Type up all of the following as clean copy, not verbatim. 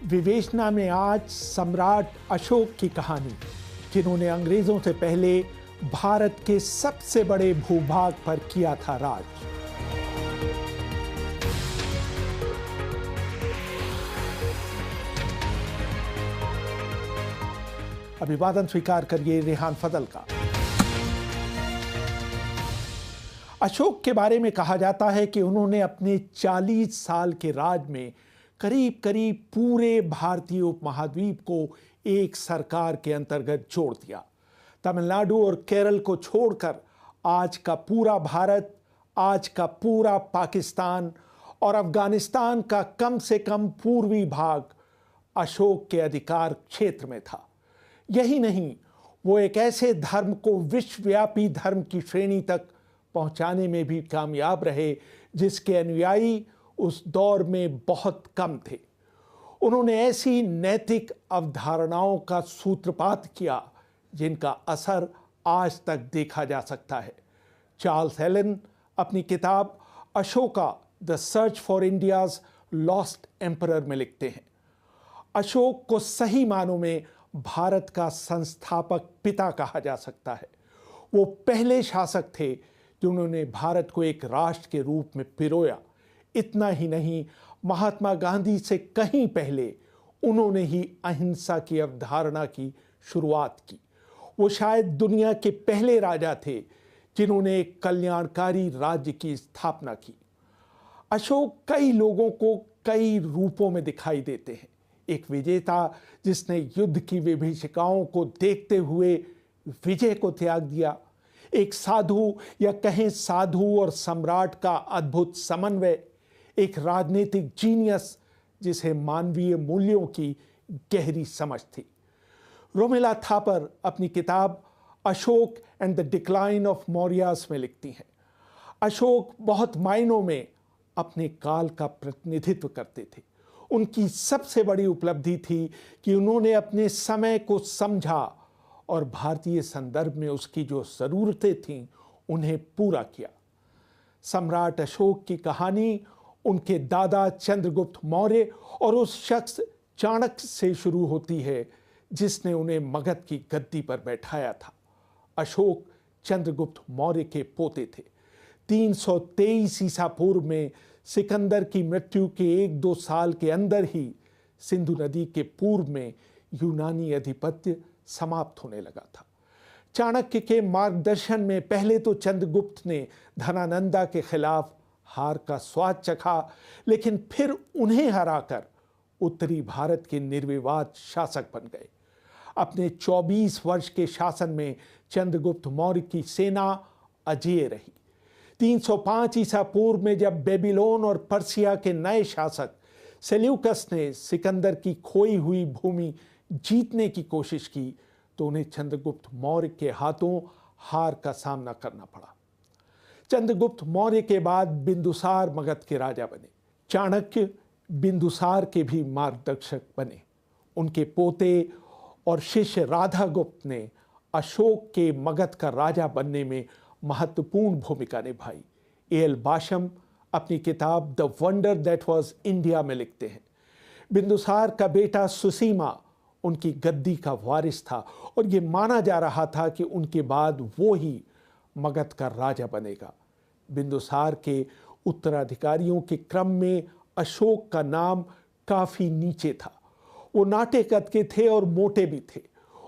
विवेचना में आज सम्राट अशोक की कहानी, जिन्होंने अंग्रेजों से पहले भारत के सबसे बड़े भूभाग पर किया था राज। अभिवादन स्वीकार करिए रेहान फजल का। अशोक के बारे में कहा जाता है कि उन्होंने अपने 40 साल के राज में करीब करीब पूरे भारतीय उपमहाद्वीप को एक सरकार के अंतर्गत जोड़ दिया। तमिलनाडु और केरल को छोड़कर आज का पूरा भारत, आज का पूरा पाकिस्तान और अफगानिस्तान का कम से कम पूर्वी भाग अशोक के अधिकार क्षेत्र में था। यही नहीं, वो एक ऐसे धर्म को विश्वव्यापी धर्म की श्रेणी तक पहुंचाने में भी कामयाब रहे जिसके अनुयायी उस दौर में बहुत कम थे। उन्होंने ऐसी नैतिक अवधारणाओं का सूत्रपात किया जिनका असर आज तक देखा जा सकता है। चार्ल्स एलन अपनी किताब Ashoka the search for India's lost emperor में लिखते हैं, अशोक को सही मानों में भारत का संस्थापक पिता कहा जा सकता है। वो पहले शासक थे जिन्होंने भारत को एक राष्ट्र के रूप में पिरोया। इतना ही नहीं, महात्मा गांधी से कहीं पहले उन्होंने ही अहिंसा की अवधारणा की शुरुआत की। वो शायद दुनिया के पहले राजा थे जिन्होंने एक कल्याणकारी राज्य की स्थापना की। अशोक कई लोगों को कई रूपों में दिखाई देते हैं। एक विजेता जिसने युद्ध की विभीषिकाओं को देखते हुए विजय को त्याग दिया, एक साधु या कहें साधु और सम्राट का अद्भुत समन्वय, एक राजनीतिक जीनियस जिसे मानवीय मूल्यों की गहरी समझ थी। रोमिला थापर अपनी किताब Ashok and the decline of Mauryas में लिखती हैं, अशोक बहुत मायनों में अपने काल का प्रतिनिधित्व करते थे। उनकी सबसे बड़ी उपलब्धि थी कि उन्होंने अपने समय को समझा और भारतीय संदर्भ में उसकी जो ज़रूरतें थीं उन्हें पूरा किया। सम्राट अशोक की कहानी उनके दादा चंद्रगुप्त मौर्य और उस शख्स चाणक्य से शुरू होती है जिसने उन्हें मगध की गद्दी पर बैठाया था। अशोक चंद्रगुप्त मौर्य के पोते थे। 323 ईसा पूर्व में सिकंदर की मृत्यु के 1-2 साल के अंदर ही सिंधु नदी के पूर्व में यूनानी आधिपत्य समाप्त होने लगा था। चाणक्य के मार्गदर्शन में पहले तो चंद्रगुप्त ने धनानंदा के खिलाफ हार का स्वाद चखा, लेकिन फिर उन्हें हराकर उत्तरी भारत के निर्विवाद शासक बन गए। अपने 24 वर्ष के शासन में चंद्रगुप्त मौर्य की सेना अजेय रही। 305 ईसा पूर्व में जब बेबीलोन और पर्सिया के नए शासक सेल्यूकस ने सिकंदर की खोई हुई भूमि जीतने की कोशिश की तो उन्हें चंद्रगुप्त मौर्य के हाथों हार का सामना करना पड़ा। चंद्रगुप्त मौर्य के बाद बिंदुसार मगध के राजा बने। चाणक्य बिंदुसार के भी मार्गदर्शक बने। उनके पोते और शिष्य राधागुप्त ने अशोक के मगध का राजा बनने में महत्वपूर्ण भूमिका निभाई। एल बाशम अपनी किताब the wonder that was India में लिखते हैं, बिंदुसार का बेटा सुसीमा उनकी गद्दी का वारिस था और ये माना जा रहा था कि उनके बाद वो ही मगध का राजा बनेगा। बिंदुसार के उत्तराधिकारियों के क्रम में अशोक का नाम काफी नीचे था। वो नाटे कद के थे और मोटे भी थे।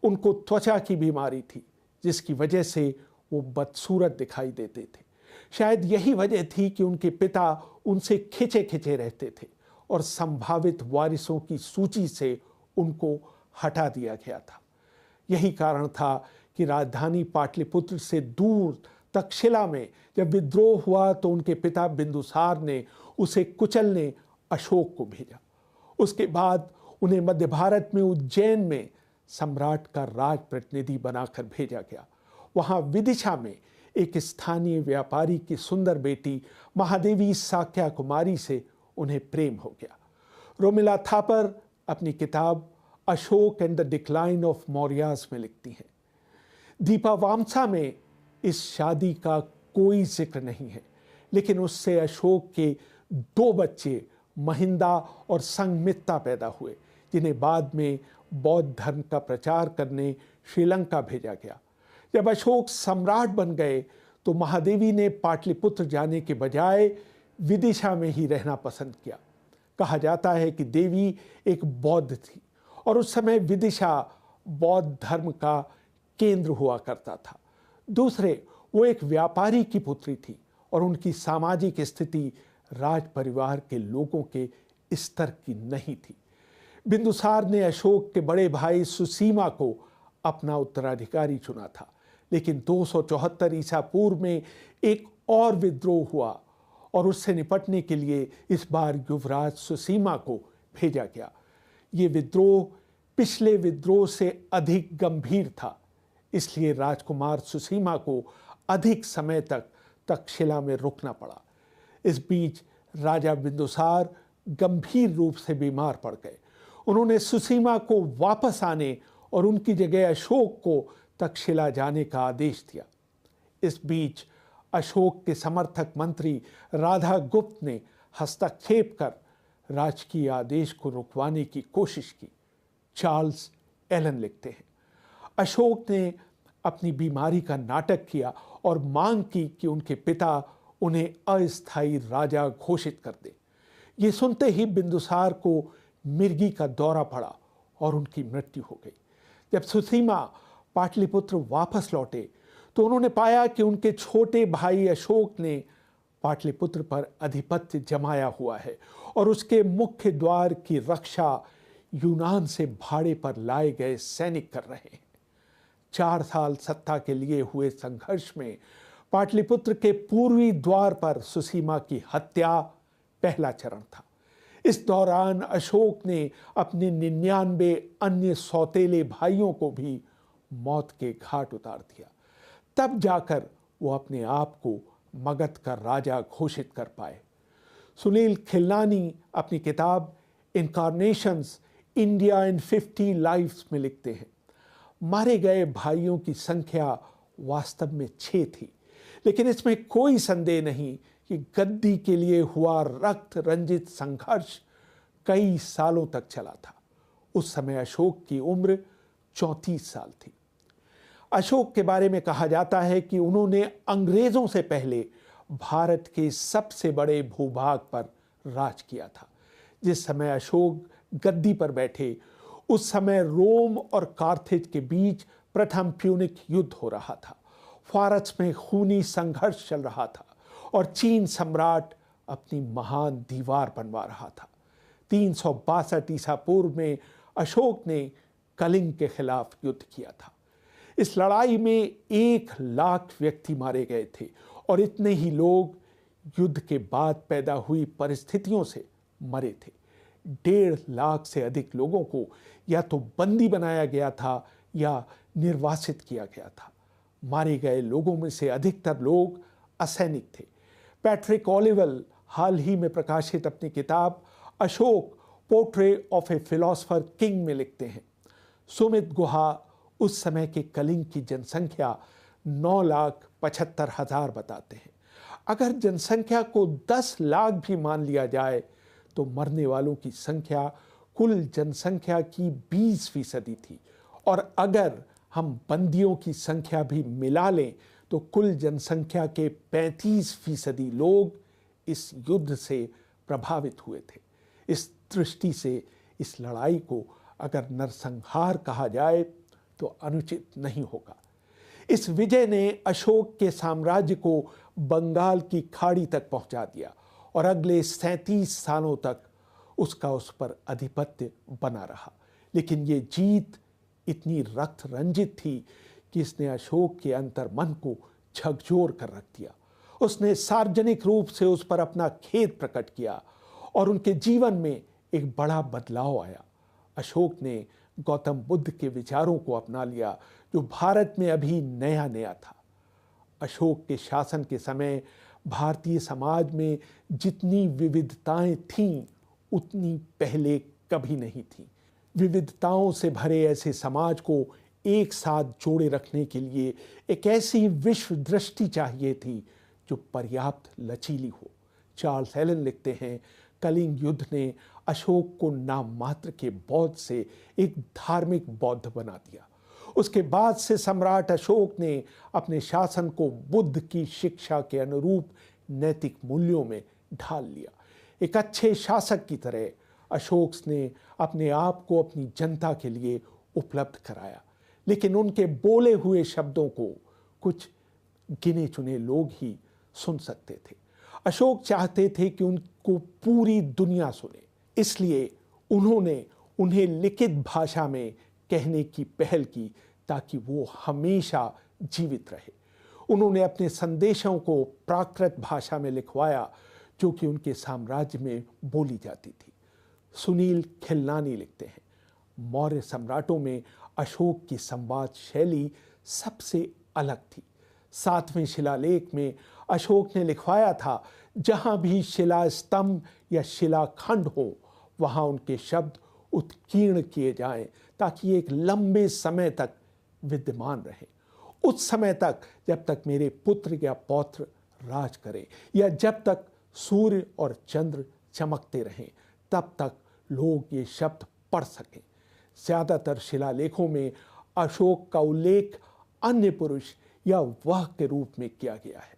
उनको त्वचा की बीमारी थी जिसकी वजह से वो बदसूरत दिखाई देते थे। शायद यही वजह थी कि उनके पिता उनसे खिंचे खिंचे रहते थे और संभावित वारिसों की सूची से उनको हटा दिया गया था। यही कारण था कि राजधानी पाटलिपुत्र से दूर तक्षशिला में जब विद्रोह हुआ तो उनके पिता बिंदुसार ने उसे कुचलने अशोक को भेजा। उसके बाद उन्हें मध्य भारत में उज्जैन में सम्राट का राज प्रतिनिधि बनाकर भेजा गया। वहां विदिशा में एक स्थानीय व्यापारी की सुंदर बेटी महादेवी साक्या कुमारी से उन्हें प्रेम हो गया। रोमिला थापर अपनी किताब Ashok and the decline of Mauryas में लिखती हैं, दीपावामसा में इस शादी का कोई जिक्र नहीं है, लेकिन उससे अशोक के 2 बच्चे महिंदा और संगमित्ता पैदा हुए जिन्हें बाद में बौद्ध धर्म का प्रचार करने श्रीलंका भेजा गया। जब अशोक सम्राट बन गए तो महादेवी ने पाटलिपुत्र जाने के बजाय विदिशा में ही रहना पसंद किया। कहा जाता है कि देवी एक बौद्ध थी और उस समय विदिशा बौद्ध धर्म का केंद्र हुआ करता था। दूसरे, वो एक व्यापारी की पुत्री थी और उनकी सामाजिक स्थिति राज परिवार के लोगों के स्तर की नहीं थी। बिंदुसार ने अशोक के बड़े भाई सुसीमा को अपना उत्तराधिकारी चुना था, लेकिन 274 ईसा पूर्व में एक और विद्रोह हुआ और उससे निपटने के लिए इस बार युवराज सुसीमा को भेजा गया। ये विद्रोह पिछले विद्रोह से अधिक गंभीर था, इसलिए राजकुमार सुसीमा को अधिक समय तक तक्षशिला में रुकना पड़ा। इस बीच राजा बिंदुसार गंभीर रूप से बीमार पड़ गए। उन्होंने सुसीमा को वापस आने और उनकी जगह अशोक को तक्षशिला जाने का आदेश दिया। इस बीच अशोक के समर्थक मंत्री राधा गुप्त ने हस्तक्षेप कर राजकीय आदेश को रुकवाने की कोशिश की। चार्ल्स एलन लिखते हैं, अशोक ने अपनी बीमारी का नाटक किया और मांग की कि उनके पिता उन्हें अस्थायी राजा घोषित कर दे। ये सुनते ही बिंदुसार को मिर्गी का दौरा पड़ा और उनकी मृत्यु हो गई। जब सुसीमा पाटलिपुत्र वापस लौटे तो उन्होंने पाया कि उनके छोटे भाई अशोक ने पाटलिपुत्र पर आधिपत्य जमाया हुआ है और उसके मुख्य द्वार की रक्षा यूनान से भाड़े पर लाए गए सैनिक कर रहे हैं। 4 साल सत्ता के लिए हुए संघर्ष में पाटलिपुत्र के पूर्वी द्वार पर सुसीमा की हत्या पहला चरण था। इस दौरान अशोक ने अपने 99 अन्य सौतेले भाइयों को भी मौत के घाट उतार दिया। तब जाकर वो अपने आप को मगध का राजा घोषित कर पाए। सुनील खिलनानी अपनी किताब इनकार्नेशंस इंडिया इन 50 लाइफ्स में लिखते हैं, मारे गए भाइयों की संख्या वास्तव में 6 थी, लेकिन इसमें कोई संदेह नहीं कि गद्दी के लिए हुआ रक्त रंजित संघर्ष कई सालों तक चला था। उस समय अशोक की उम्र 34 साल थी। अशोक के बारे में कहा जाता है कि उन्होंने अंग्रेजों से पहले भारत के सबसे बड़े भूभाग पर राज किया था। जिस समय अशोक गद्दी पर बैठे उस समय रोम और कार्थेज के बीच प्रथम प्यूनिक युद्ध हो रहा था। फारस में खूनी संघर्ष चल रहा था और चीन सम्राट अपनी महान दीवार बनवा रहा था। 362 ईसा पूर्व में अशोक ने कलिंग के खिलाफ युद्ध किया था। इस लड़ाई में 1 लाख व्यक्ति मारे गए थे और इतने ही लोग युद्ध के बाद पैदा हुई परिस्थितियों से मरे थे। 1.5 लाख से अधिक लोगों को या तो बंदी बनाया गया था या निर्वासित किया गया था। मारे गए लोगों में से अधिकतर लोग असैनिक थे। पैट्रिक ओलिवल हाल ही में प्रकाशित अपनी किताब Ashok portrait of A philosopher king में लिखते हैं, सुमित गुहा उस समय के कलिंग की जनसंख्या 9,75,000 बताते हैं। अगर जनसंख्या को 10 लाख भी मान लिया जाए तो मरने वालों की संख्या कुल जनसंख्या की 20% थी, और अगर हम बंदियों की संख्या भी मिला लें तो कुल जनसंख्या के 35% लोग इस युद्ध से प्रभावित हुए थे। इस दृष्टि से इस लड़ाई को अगर नरसंहार कहा जाए तो अनुचित नहीं होगा। इस विजय ने अशोक के साम्राज्य को बंगाल की खाड़ी तक पहुंचा दिया और अगले 37 सालों तक उसका उस पर आधिपत्य बना रहा। लेकिन ये जीत इतनी रक्त रंजित थी कि इसने अशोक के अंतर्मन को झकझोर कर रख दिया। उसने सार्वजनिक रूप से उस पर अपना खेद प्रकट किया और उनके जीवन में एक बड़ा बदलाव आया। अशोक ने गौतम बुद्ध के विचारों को अपना लिया जो भारत में अभी नया नया था। अशोक के शासन के समय भारतीय समाज में जितनी विविधताएं थीं उतनी पहले कभी नहीं थी। विविधताओं से भरे ऐसे समाज को एक साथ जोड़े रखने के लिए एक ऐसी विश्व दृष्टि चाहिए थी जो पर्याप्त लचीली हो। चार्ल्स एलन लिखते हैं, कलिंग युद्ध ने अशोक को नाम मात्र के बौद्ध से एक धार्मिक बौद्ध बना दिया। उसके बाद से सम्राट अशोक ने अपने शासन को बुद्ध की शिक्षा के अनुरूप नैतिक मूल्यों में ढाल लिया। एक अच्छे शासक की तरह अशोक ने अपने आप को अपनी जनता के लिए उपलब्ध कराया, लेकिन उनके बोले हुए शब्दों को कुछ गिने चुने लोग ही सुन सकते थे। अशोक चाहते थे कि उनको पूरी दुनिया सुने, इसलिए उन्होंने उन्हें लिखित भाषा में कहने की पहल की ताकि वो हमेशा जीवित रहे। उन्होंने अपने संदेशों को प्राकृत भाषा में लिखवाया जो कि उनके साम्राज्य में बोली जाती थी। सुनील खिलनानी लिखते हैं, मौर्य सम्राटों में अशोक की संवाद शैली सबसे अलग थी। 7वें शिलालेख में अशोक ने लिखवाया था, जहां भी शिला स्तंभ या शिलाखंड हो वहां उनके शब्द उत्कीर्ण किए जाएं ताकि एक लंबे समय तक विद्यमान रहे। उस समय तक जब तक मेरे पुत्र या पौत्र राज करें या जब तक सूर्य और चंद्र चमकते रहें, तब तक लोग ये शब्द पढ़ सकें। ज्यादातर शिलालेखों में अशोक का उल्लेख अन्य पुरुष या वह के रूप में किया गया है,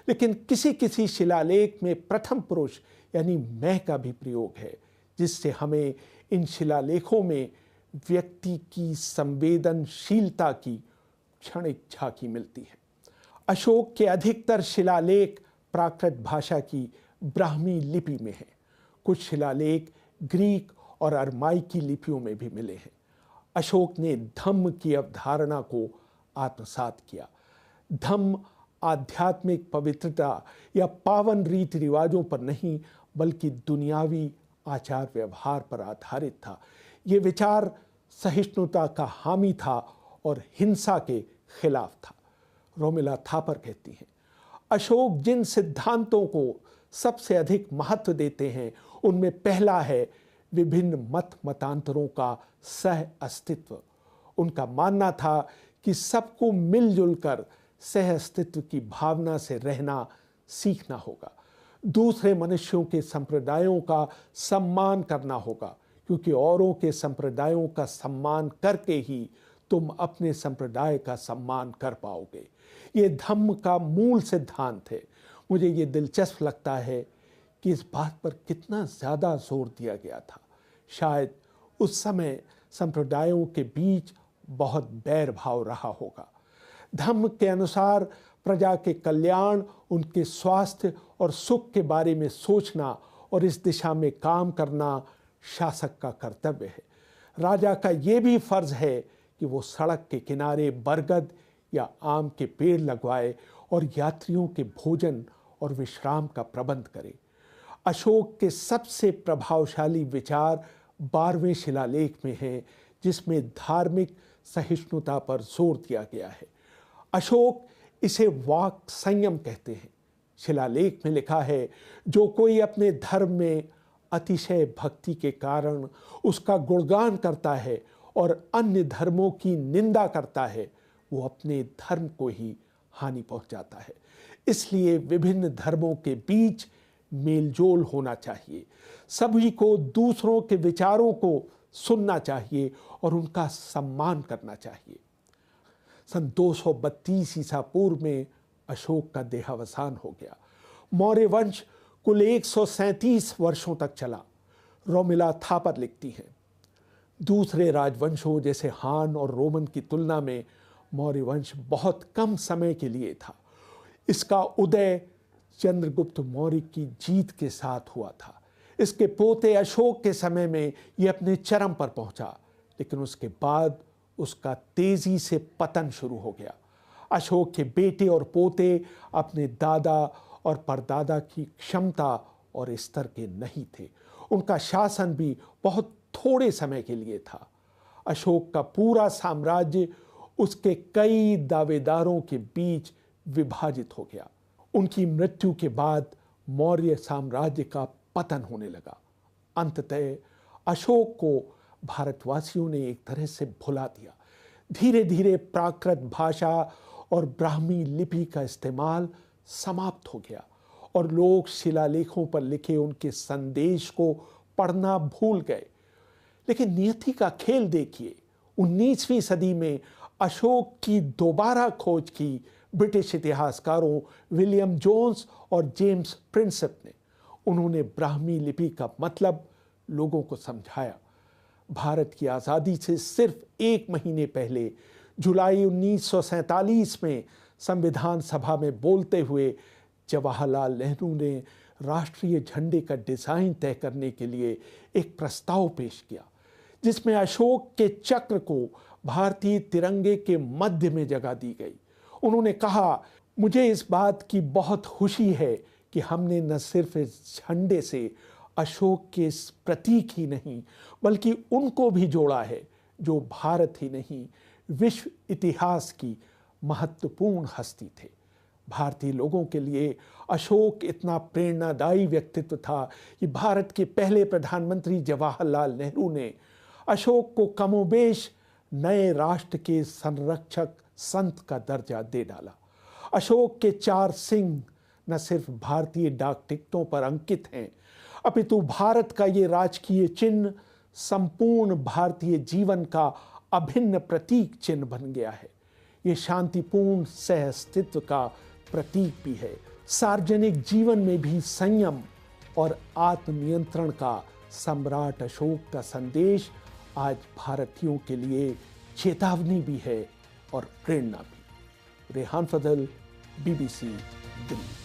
लेकिन किसी किसी शिलालेख में प्रथम पुरुष यानी मैं का भी प्रयोग है, जिससे हमें इन शिलालेखों में व्यक्ति की संवेदनशीलता की क्षणिक झांकी मिलती है। अशोक के अधिकतर शिलालेख प्राकृत भाषा की ब्राह्मी लिपि में हैं। कुछ शिलालेख ग्रीक और अरमाइकी लिपियों में भी मिले हैं। अशोक ने धम्म की अवधारणा को आत्मसात किया। धम्म आध्यात्मिक पवित्रता या पावन रीति रिवाजों पर नहीं बल्कि दुनियावी आचार व्यवहार पर आधारित था। ये विचार सहिष्णुता का हामी था और हिंसा के खिलाफ था। रोमिला थापर कहती हैं, अशोक जिन सिद्धांतों को सबसे अधिक महत्व देते हैं उनमें पहला है विभिन्न मत मतांतरों का सह अस्तित्व। उनका मानना था कि सबको मिलजुल कर सह अस्तित्व की भावना से रहना सीखना होगा। दूसरे मनुष्यों के संप्रदायों का सम्मान करना होगा, क्योंकि औरों के संप्रदायों का सम्मान करके ही तुम अपने संप्रदाय का सम्मान कर पाओगे। ये धम्म का मूल सिद्धांत है। मुझे ये दिलचस्प लगता है कि इस बात पर कितना ज़्यादा जोर दिया गया था। शायद उस समय संप्रदायों के बीच बहुत बैर भाव रहा होगा। धम्म के अनुसार प्रजा के कल्याण, उनके स्वास्थ्य और सुख के बारे में सोचना और इस दिशा में काम करना शासक का कर्तव्य है। राजा का ये भी फर्ज है कि वो सड़क के किनारे बरगद या आम के पेड़ लगवाए और यात्रियों के भोजन और विश्राम का प्रबंध करे। अशोक के सबसे प्रभावशाली विचार 12वें शिलालेख में हैं, जिसमें धार्मिक सहिष्णुता पर जोर दिया गया है। अशोक इसे वाक संयम कहते हैं। शिलालेख में लिखा है, जो कोई अपने धर्म में अतिशय भक्ति के कारण उसका गुणगान करता है और अन्य धर्मों की निंदा करता है, वो अपने धर्म को ही हानि पहुंचाता है। इसलिए विभिन्न धर्मों के बीच मेलजोल होना चाहिए। सभी को दूसरों के विचारों को सुनना चाहिए और उनका सम्मान करना चाहिए। सन 232 ईसा पूर्व में अशोक का देहावसान हो गया। मौर्य वंश कुल 137 वर्षों तक चला। रोमिला थापर लिखती हैं, दूसरे राजवंशों जैसे हान और रोमन की तुलना में मौर्य वंश बहुत कम समय के लिए था। इसका उदय चंद्रगुप्त मौर्य की जीत के साथ हुआ था। इसके पोते अशोक के समय में यह अपने चरम पर पहुंचा, लेकिन उसके बाद उसका तेजी से पतन शुरू हो गया। अशोक के बेटे और पोते अपने दादा और परदादा की क्षमता और स्तर के नहीं थे। उनका शासन भी बहुत थोड़े समय के लिए था। अशोक का पूरा साम्राज्य उसके कई दावेदारों के बीच विभाजित हो गया। उनकी मृत्यु के बाद मौर्य साम्राज्य का पतन होने लगा। अंततः अशोक को भारतवासियों ने एक तरह से भुला दिया। धीरे धीरे प्राकृत भाषा और ब्राह्मी लिपि का इस्तेमाल समाप्त हो गया और लोग शिलालेखों पर लिखे उनके संदेश को पढ़ना भूल गए। लेकिन नियति का खेल देखिए, 19वीं सदी में अशोक की दोबारा खोज की ब्रिटिश इतिहासकारों विलियम जोन्स और जेम्स प्रिंसेप ने। उन्होंने ब्राह्मी लिपि का मतलब लोगों को समझाया। भारत की आज़ादी से सिर्फ 1 महीने पहले जुलाई 1947 में संविधान सभा में बोलते हुए जवाहरलाल नेहरू ने राष्ट्रीय झंडे का डिज़ाइन तय करने के लिए एक प्रस्ताव पेश किया, जिसमें अशोक के चक्र को भारतीय तिरंगे के मध्य में जगह दी गई। उन्होंने कहा, मुझे इस बात की बहुत खुशी है कि हमने न सिर्फ इस झंडे से अशोक के इस प्रतीक ही नहीं बल्कि उनको भी जोड़ा है जो भारत ही नहीं विश्व इतिहास की महत्वपूर्ण हस्ती थे। भारतीय लोगों के लिए अशोक इतना प्रेरणादायी व्यक्तित्व था कि भारत के पहले प्रधानमंत्री जवाहरलाल नेहरू ने अशोक को कमोबेश नए राष्ट्र के संरक्षक संत का दर्जा दे डाला। अशोक के 4 सिंह न सिर्फ भारतीय डाक टिकटों पर अंकित हैं, अपितु भारत का ये राजकीय चिन्ह संपूर्ण भारतीय जीवन का अभिन्न प्रतीक चिन्ह बन गया है। ये शांतिपूर्ण सह अस्तित्व का प्रतीक भी है। सार्वजनिक जीवन में भी संयम और आत्मनियंत्रण का सम्राट अशोक का संदेश आज भारतीयों के लिए चेतावनी भी है और प्रेरणा भी। रेहान फजल, BBC दिल्ली।